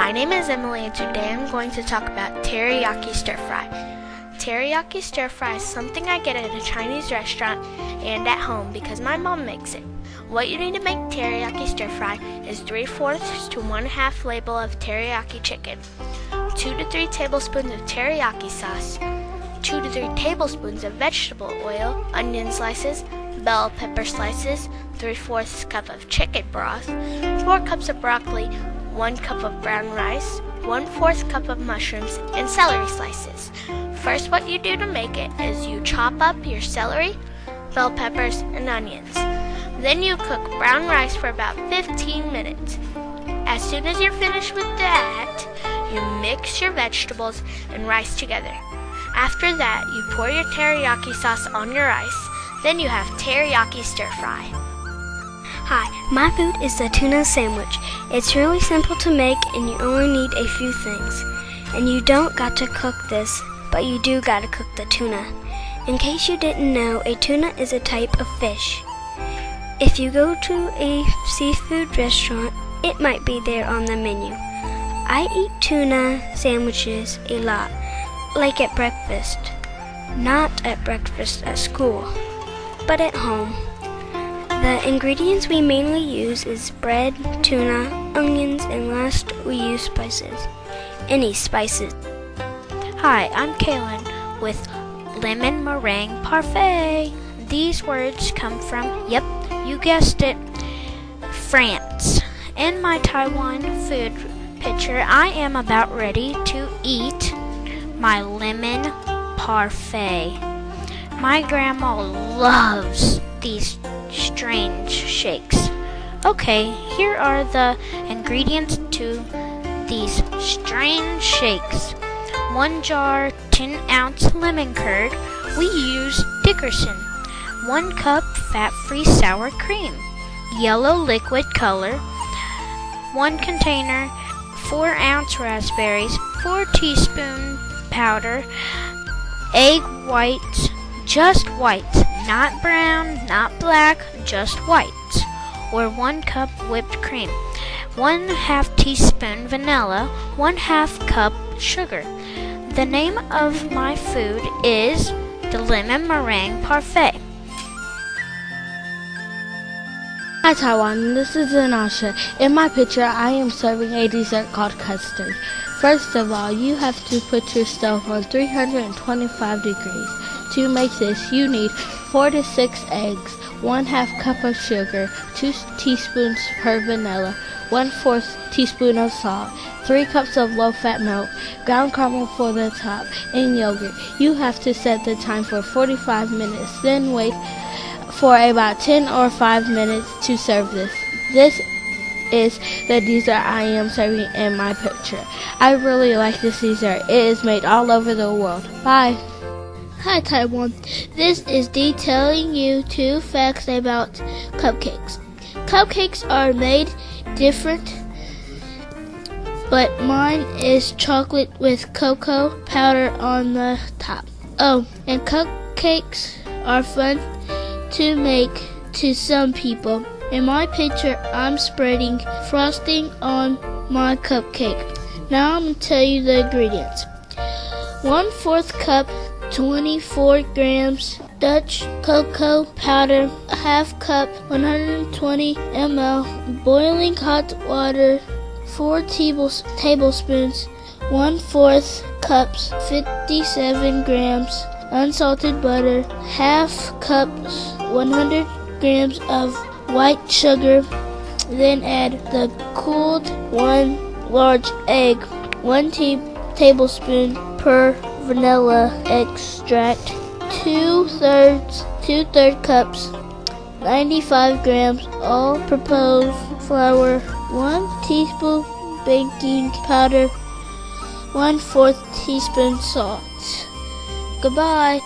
My name is Emily and today I'm going to talk about teriyaki stir fry. Teriyaki stir fry is something I get at a Chinese restaurant and at home because my mom makes it. What you need to make teriyaki stir fry is 3/4 to 1/2 label of teriyaki chicken, 2 to 3 tablespoons of teriyaki sauce, 2 to 3 tablespoons of vegetable oil, onion slices, bell pepper slices, 3/4 cup of chicken broth, 4 cups of broccoli, 1 cup of brown rice, 1/4 cup of mushrooms, and celery slices. First, what you do to make it is you chop up your celery, bell peppers, and onions. Then you cook brown rice for about 15 minutes. As soon as you're finished with that, you mix your vegetables and rice together. After that, you pour your teriyaki sauce on your rice. Then you have teriyaki stir fry. Hi, my food is the tuna sandwich. It's really simple to make and you only need a few things. And you don't got to cook this, but you do got to cook the tuna. In case you didn't know, a tuna is a type of fish. If you go to a seafood restaurant, it might be there on the menu. I eat tuna sandwiches a lot, like at breakfast. Not at breakfast at school, but at home. The ingredients we mainly use is bread, tuna, onions, and last we use spices. Any spices. Hi, I'm Kaylin with lemon meringue parfait. These words come from, yep, you guessed it, France. In my Taiwan food picture, I am about ready to eat my lemon parfait. My grandma loves these strange shakes. Okay, here are the ingredients to these strange shakes. 1 jar 10-ounce lemon curd. We use Dickerson. 1 cup fat-free sour cream. Yellow liquid color. 1 container 4-ounce raspberries. 4 teaspoon powder. Egg whites, just whites, not brown, not black, just whites. Or 1 cup whipped cream. 1/2 teaspoon vanilla. 1/2 cup sugar. The name of my food is the lemon meringue parfait. Hi Taiwan, this is Anasha. In my picture, I am serving a dessert called custard. First of all, you have to put your stove on 325 degrees. To make this, you need 4 to 6 eggs, 1/2 cup of sugar, 2 teaspoons per vanilla, 1/4 teaspoon of salt, 3 cups of low-fat milk, ground caramel for the top, and yogurt. You have to set the time for 45 minutes, then wait for about 10 or 5 minutes to serve this. This is the dessert I am serving in my picture. I really like this dessert. It is made all over the world. Bye. Hi Taiwan, this is Dee telling you 2 facts about cupcakes. Cupcakes are made different, but mine is chocolate with cocoa powder on the top. Oh, and cupcakes are fun to make to some people. In my picture, I'm spreading frosting on my cupcake. Now I'm going to tell you the ingredients. 1/4 cup, 24 grams Dutch cocoa powder, 1/2 cup, 120 ml boiling hot water, 4 tablespoons, 1/4 cups, 57 grams unsalted butter, 1/2 cup, 100 grams of white sugar. Then add the cooled 1 large egg, 1 tablespoon per vanilla extract, 2/3 cups, 95 grams all-purpose flour, 1 teaspoon baking powder, 1/4 teaspoon salt. Goodbye.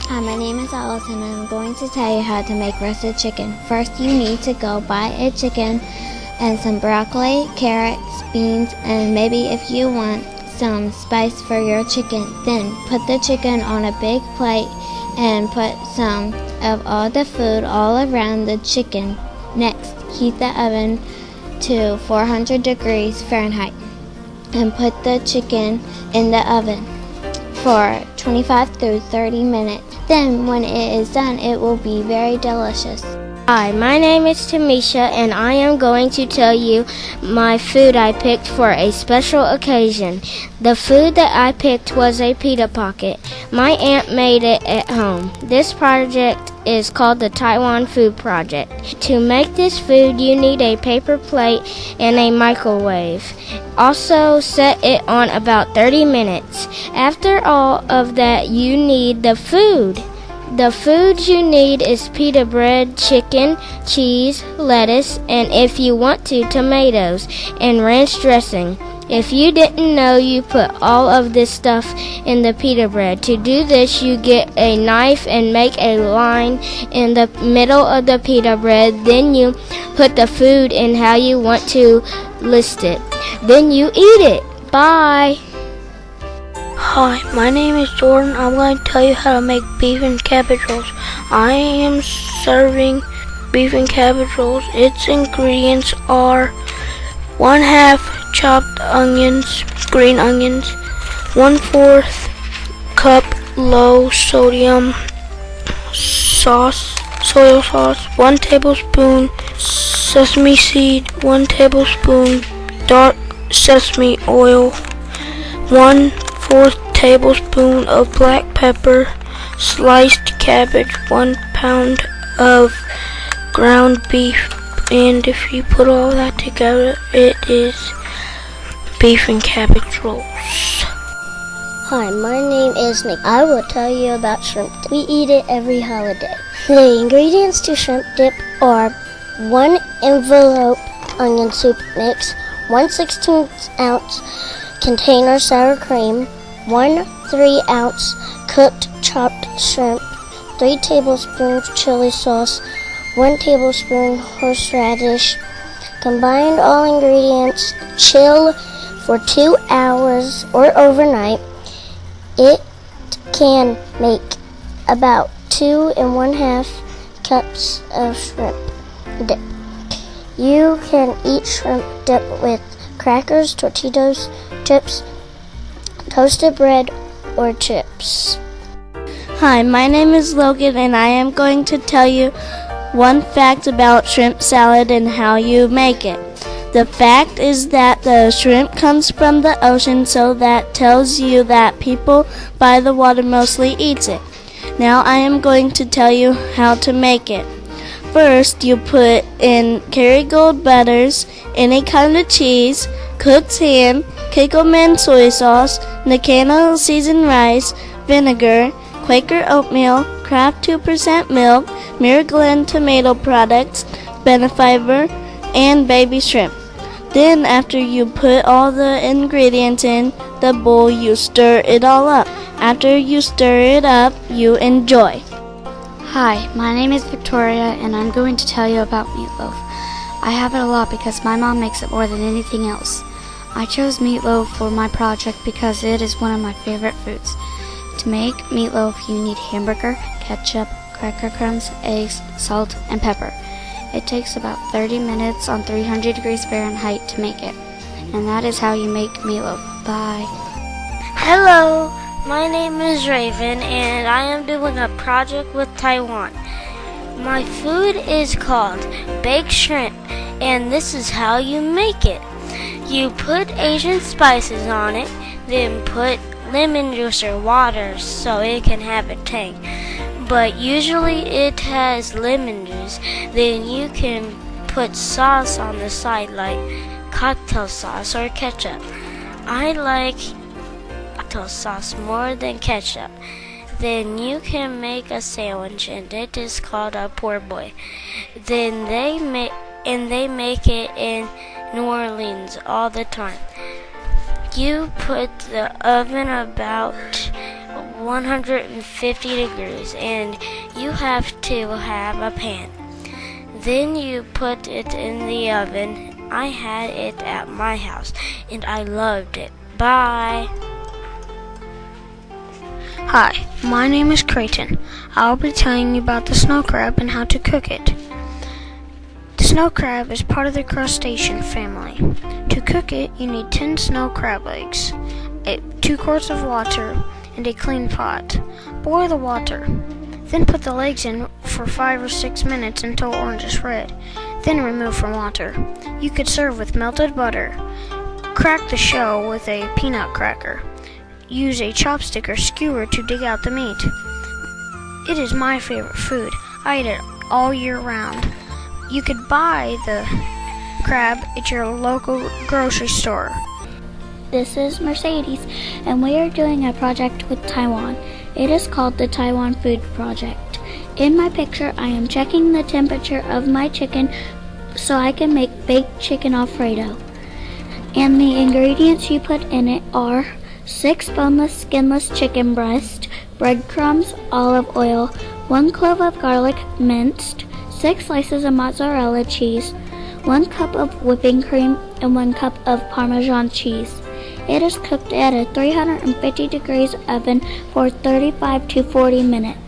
Hi, my name is Allison and I'm going to tell you how to make roasted chicken. First, you need to go buy a chicken and some broccoli, carrots, beans, and maybe if you want some spice for your chicken. Then put the chicken on a big plate and put some of all the food all around the chicken. Next, heat the oven to 400 degrees Fahrenheit. and put the chicken in the oven for 25 through 30 minutes. Then when it is done, it will be very delicious. Hi, my name is Tamisha, and I am going to tell you my food I picked for a special occasion. The food that I picked was a pita pocket. My aunt made it at home. This project is called the Taiwan Food Project. To make this food, you need a paper plate and a microwave. Also, set it on about 30 minutes. After all of that, you need the food. The food you need is pita bread, chicken, cheese, lettuce, and if you want to, tomatoes, and ranch dressing. If you didn't know, you put all of this stuff in the pita bread. To do this, you get a knife and make a line in the middle of the pita bread. Then you put the food in how you want to list it. Then you eat it. Bye! Hi, my name is Jordan. I'm going to tell you how to make beef and cabbage rolls. I am serving beef and cabbage rolls. Its ingredients are 1/2 chopped onions, green onions, 1/4 cup low sodium soy sauce, 1 tablespoon sesame seed, 1 tablespoon dark sesame oil, 1/4 tablespoon of black pepper, sliced cabbage, 1 pound of ground beef, and if you put all that together, it is beef and cabbage rolls. Hi, my name is Nick. I will tell you about shrimp dip. We eat it every holiday. The ingredients to shrimp dip are 1 envelope onion soup mix, 1/16 ounce container sour cream, 1 3-ounce cooked chopped shrimp, 3 tablespoons chili sauce, 1 tablespoon horseradish. Combine all ingredients, chill for 2 hours or overnight. It can make about 2 1/2 cups of shrimp dip. You can eat shrimp dip with crackers, tortillas, chips, toasted bread, or chips. Hi, my name is Logan, and I am going to tell you one fact about shrimp salad and how you make it. The fact is that the shrimp comes from the ocean, so that tells you that people by the water mostly eats it. Now I am going to tell you how to make it. First, you put in Kerrygold butters, any kind of cheese, cooked ham, Kikkoman soy sauce, Nakano seasoned rice, vinegar, Quaker oatmeal, Kraft 2% milk, Miraglen tomato products, Benefiber, and baby shrimp. Then after you put all the ingredients in the bowl, you stir it all up. After you stir it up, you enjoy. Hi, my name is Victoria, and I'm going to tell you about meatloaf. I have it a lot because my mom makes it more than anything else. I chose meatloaf for my project because it is one of my favorite foods. To make meatloaf, you need hamburger, ketchup, cracker crumbs, eggs, salt, and pepper. It takes about 30 minutes on 300 degrees Fahrenheit to make it. And that is how you make meatloaf. Bye. Hello, my name is Raven, and I am doing a project with Taiwan. My food is called baked shrimp, and this is how you make it. You put Asian spices on it, then put lemon juice or water so it can have a tang. But usually it has lemon juice. Then you can put sauce on the side like cocktail sauce or ketchup. I like cocktail sauce more than ketchup. Then you can make a sandwich, and it is called a poor boy. Then they make it in New Orleans all the time. You put the oven about 150 degrees, and you have to have a pan. Then you put it in the oven. I had it at my house, and I loved it. Bye. Hi, my name is Creighton. I'll be telling you about the snow crab and how to cook it. The Snow crab is part of the crustacean family. To cook it, you need 10 snow crab legs, 2 quarts of water, and a clean pot. Boil the water. Then put the legs in for 5 or 6 minutes until orange is red. Then remove from water. You could serve with melted butter. Crack the shell with a peanut cracker. Use a chopstick or skewer to dig out the meat. It is my favorite food. I eat it all year round. You could buy the crab at your local grocery store. This is Mercedes, and we are doing a project with Taiwan. It is called the Taiwan Food Project. In my picture, I am checking the temperature of my chicken so I can make baked chicken Alfredo. And the ingredients you put in it are 6 boneless, skinless chicken breasts, breadcrumbs, olive oil, 1 clove of garlic minced, 6 slices of mozzarella cheese, 1 cup of whipping cream, and 1 cup of Parmesan cheese. It is cooked at a 350 degrees oven for 35 to 40 minutes.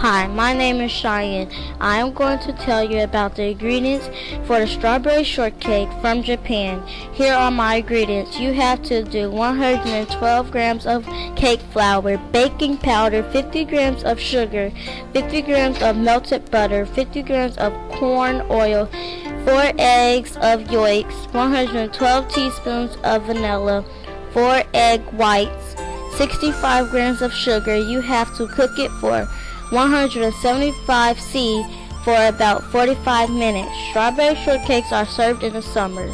Hi, my name is Cheyenne. I am going to tell you about the ingredients for the strawberry shortcake from Japan. Here are my ingredients. You have to do 112 grams of cake flour, baking powder, 50 grams of sugar, 50 grams of melted butter, 50 grams of corn oil, 4 eggs of yolks, 112 teaspoons of vanilla, 4 egg whites, 65 grams of sugar. You have to cook it for 175 C for about 45 minutes. Strawberry shortcakes are served in the summer.